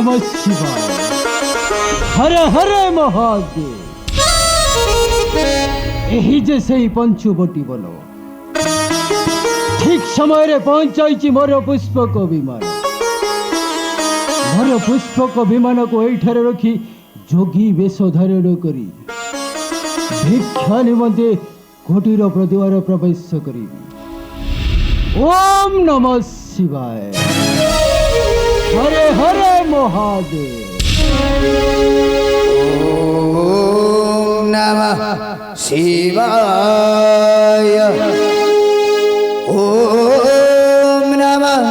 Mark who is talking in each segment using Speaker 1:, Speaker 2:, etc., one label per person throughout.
Speaker 1: नमः शिवाय हर हर महादेव यही जे से पंचुबटी बोलो ठीक समय रे पहुंचाई मोर पुष्पक विमान मोर पुष्पक विमान को एठारे रखी जोगी वेश धारण करी भिक्षा निमंते कुटीर प्रतिवार प्रवेश करी। ओम नमः शिवाय हरे हरे महादेव।
Speaker 2: ओम नमः शिवाय ओम नमः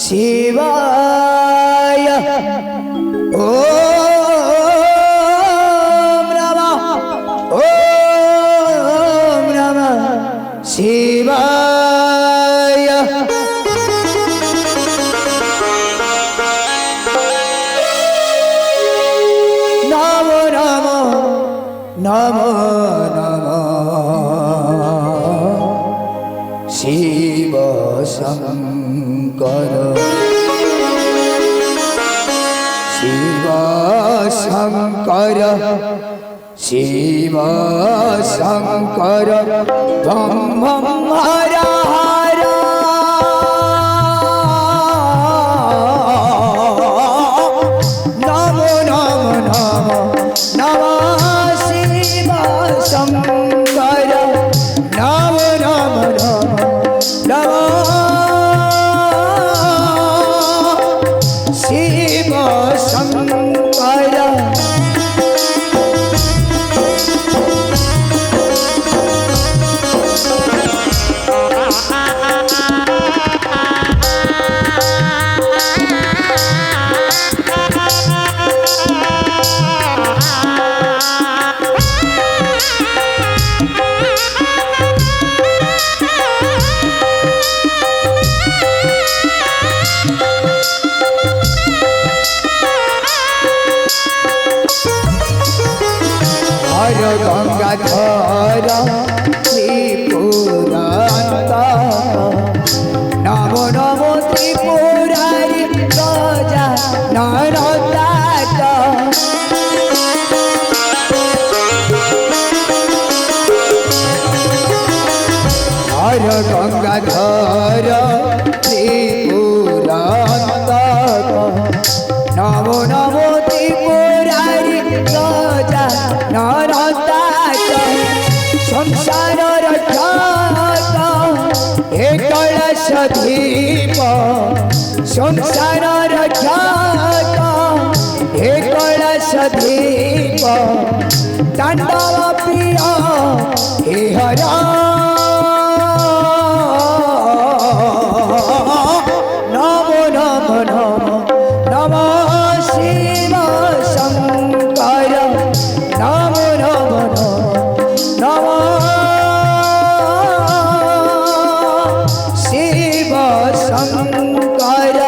Speaker 2: शिवाय ओम नमः शिवाय। नमो नमो नमो नमो शिव शंकर शिव शंकर शिव शंकर बम बम हर हर। नमो नमो नमो नमः शिव शंकर नमो नमो नमो नमः शिव शंकर। गंगाधर त्रिपुरांत नमो नमो त्रिपुरारी राजा नरतात। हर गंगाधर त्रिपुरांत नमो नमो त्रिपुरारी राजा नरतात। संसार रक्षक हे कलश दीप संसार रक्षक हे कलश दीप तांडव प्रिय हे हरा। नमो नमो नमो नमः शिव शंकर नमो नमो नमो शिव शंकर।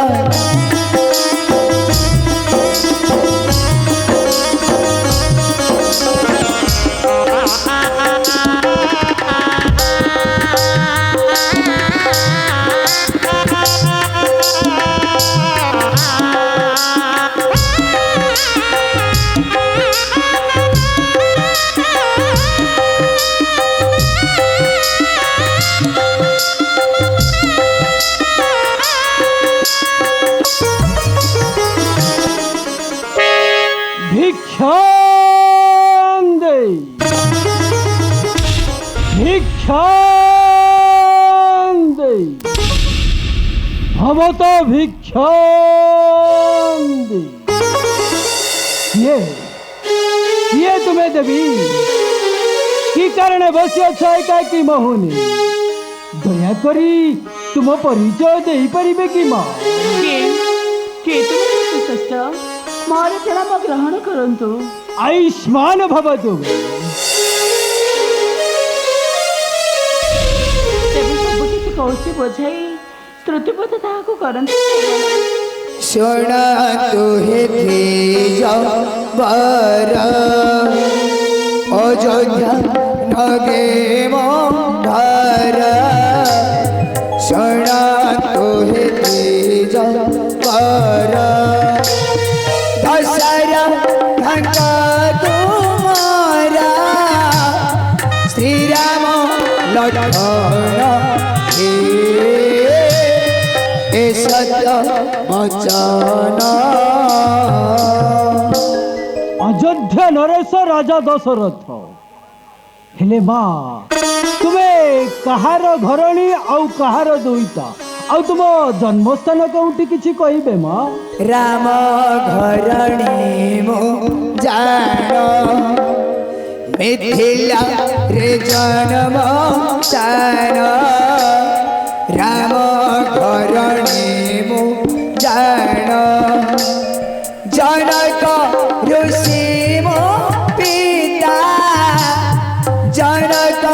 Speaker 1: भवतो भिक्षां ये तुम्हें देवी कि कारण बसी अच्छा कि महुनी दया करी तुम परिचय दे परिबे कि मां
Speaker 3: के तुम सच मोर प्रणाम ग्रहण करंतु।
Speaker 1: आयुष्मान भवतु।
Speaker 3: कौशी बोझाई श्रुतिपथ ताहाको करंतु।
Speaker 2: शोणातु हे तेज वर अयोध्या नगे मोर शोणातु हे तेज वर ତାଙ୍କ ତୁମରା ଶ୍ରୀରାମ ଲକ୍ଷ୍ମଣ ଏ ସତ୍ୟ ବଚନ
Speaker 1: अयोध्या नरेश राजा दशरथ हेले माँ तुम्हें कहार घरणी आउ कहार दुईता आउ तुम जन्मस्थान कौटी किछि कहबे माँ
Speaker 2: राम घरणी मो जान मिथिला रे जन्म स्थान राम घरणी मो जान जनक ऋषि मो पिता जनक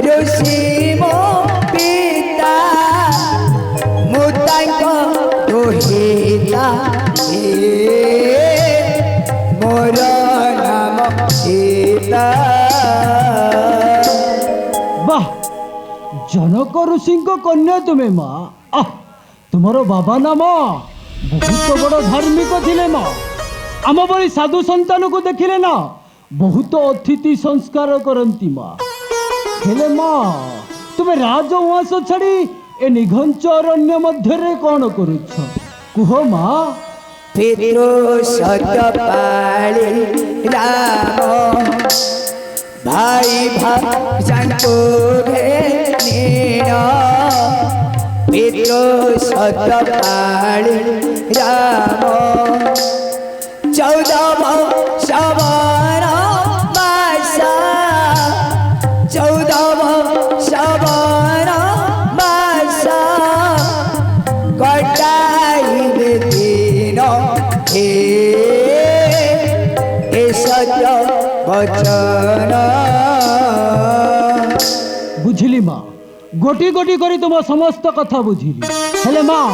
Speaker 2: ऋषि मो पिता मुतांक दोहिता मोर नाम सीता
Speaker 1: वाह जनक ऋषि कन्या तुम्हें माँ तुमर बाबा नाम बहुत बड़ धार्मिक थिले माँ आम भली साधु संतान को देखिले ना बहुत अतिथि संस्कार करती माँ हेले माँ तुम्हें राजउआस छाड़ी ए निघंच अरण्य मध्य कौन करुछ कुह माँ
Speaker 2: पितृ सतपाली राम भाई भाजनको घेनीण पितृ सतपाली राम 14 सवन मासा 14 सवन मासा कटाइबे दिन हे सत्य वचन
Speaker 1: बुझिली माँ गोटी गोटी करी तुम समस्त कथा बुझिली हेले माँ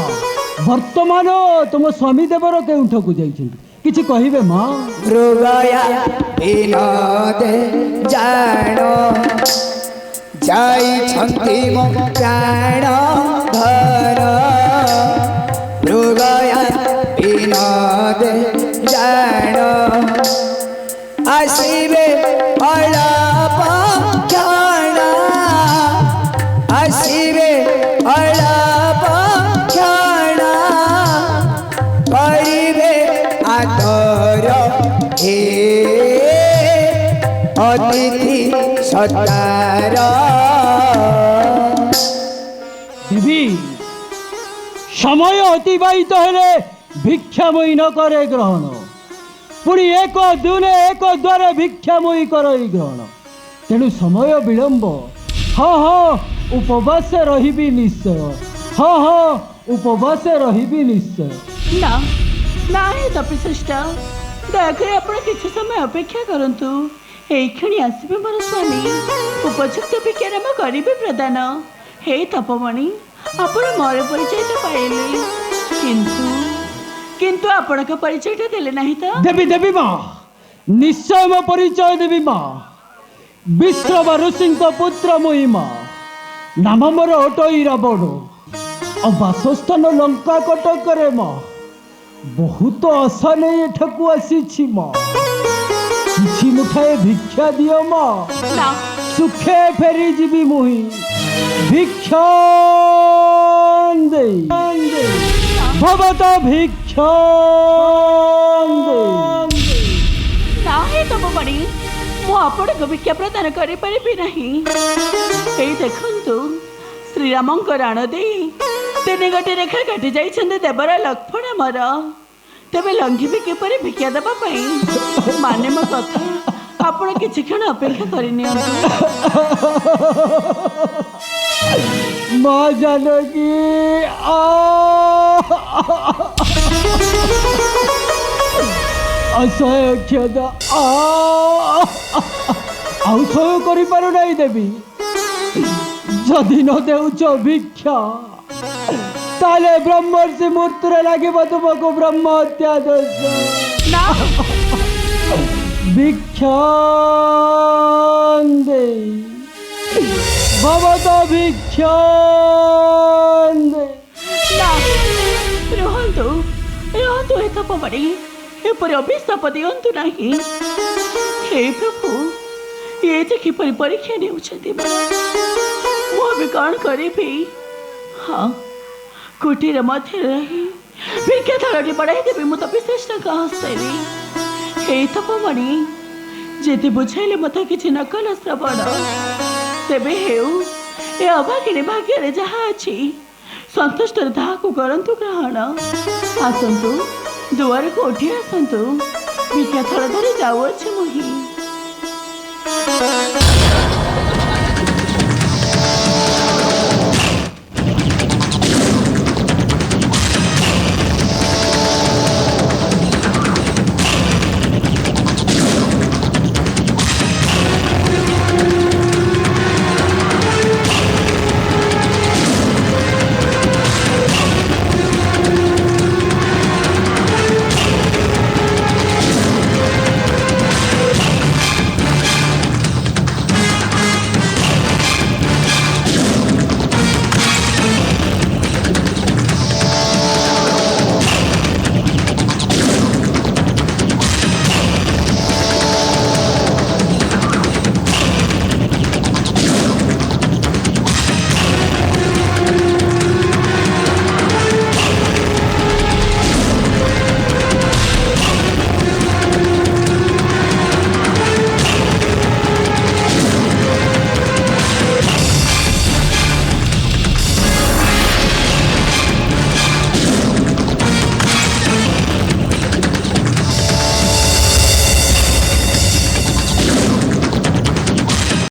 Speaker 1: वर्तमान तुम स्वामी देवर केउठकू जाइछन्ति किछि कहिबे माँ
Speaker 2: मृगया विनोदे जान जाइछन्ति मो प्राण धर मृगया विनोदे जान आसिबे अलाप क्षण आसिबे अलाप क्षण करिबे आदर हे अतिथि सत्कार
Speaker 1: देवी समय अतिबाहित हेले भिक्षामयी न करे ग्रहण पुणी एक दुने एक द्वारे भिक्षामयी करई ग्रहण तेणु समय विलंब हाँ हाँ उपवास रहिबी निश्चय हाँ हाँ उपवास रहिबी निश्चय
Speaker 3: ना ना हे तपश्रेष्ठ दयाकरी आपण किछि समय अपेक्षा करंतु एखणी आसीबे मोर स्वामी उपयुक्त भिक्षाराम करिबे प्रदान हे तपमणि आपण मोर परिचय तो पाइले किंतु किंतु आपण का परिचय तो देले नहीं तो
Speaker 1: देवी देवी माँ निश्चय मो परिचय देवी माँ विश्रवा ऋषि पुत्र मुई माँ नाम मोर अटई रावण और बासस्थान लंका कटक रे माँ बहुत आशा नहीं एठकू आसी माँ किछि मुठाए भिक्षा दियो माँ
Speaker 3: ना
Speaker 1: सुखे फेरी जीवी मुही भिक्षा दे भवत भिक्षा
Speaker 3: ना हे तपमणि मु आपण को भिक्षा प्रदान करि परिबि नहीं एई देखंतु श्रीरामंक राण दे तेने गोटे रेखा काटी जाइछन्ते देवर लक्ष्मण मर तेबे लंघिबे किपरि भिक्षा देबा पई माने मो कथा आपण किछि क्षण अपेक्षा करि नियंतु
Speaker 1: माँ जानकी असह्य क्षद आउ सह्य करि पारु नाही देवी जदि न देउछ भिक्षा ताले ब्रह्मर्षि मूर्तिरे लागिब तुमको ब्रह्म हत्या दोष
Speaker 3: ना
Speaker 1: भिक्षा दे भवत भिक्षा दे
Speaker 3: ना रुहंतु रुहंतु हे तपमणि ଏପରି ଅଭିଶାପ ଦିଅନ୍ତୁ ନାହିଁ। ହେ ପ୍ରଭୁ, ଏ ଯେ କିପରି ପରୀକ୍ଷା ନେଉଛନ୍ତି ମୁଁ ଏବେ କ'ଣ କରିବି? ହଁ, କୁଟୀର ମଧ୍ୟରେ ରହି ଭିକ୍ଷା ଥଳଟି ବଢ଼ାଇ ଦେବି ମୁଁ ତ ବିଶେଷଙ୍କ ହସ୍ତରେ। ହେଇ ତପମଣି, ଯେତେ ବୁଝାଇଲେ ମୋତେ କିଛି ନ କଲ ଶ୍ରବଣ। ତେବେ ହେଉ, ଏ ଅଭାଗିଣୀ ଭାଗ୍ୟରେ ଯାହା ଅଛି ସନ୍ତୁଷ୍ଟରେ ତାହାକୁ କରନ୍ତୁ ଗ୍ରହଣ। ଆସନ୍ତୁ, ଦୁଆରକୁ ଉଠି ଆସନ୍ତୁ, ଭିକ୍ଷା ଥଳ ଧରି ଯାଉଅଛି ମୁହିଁ।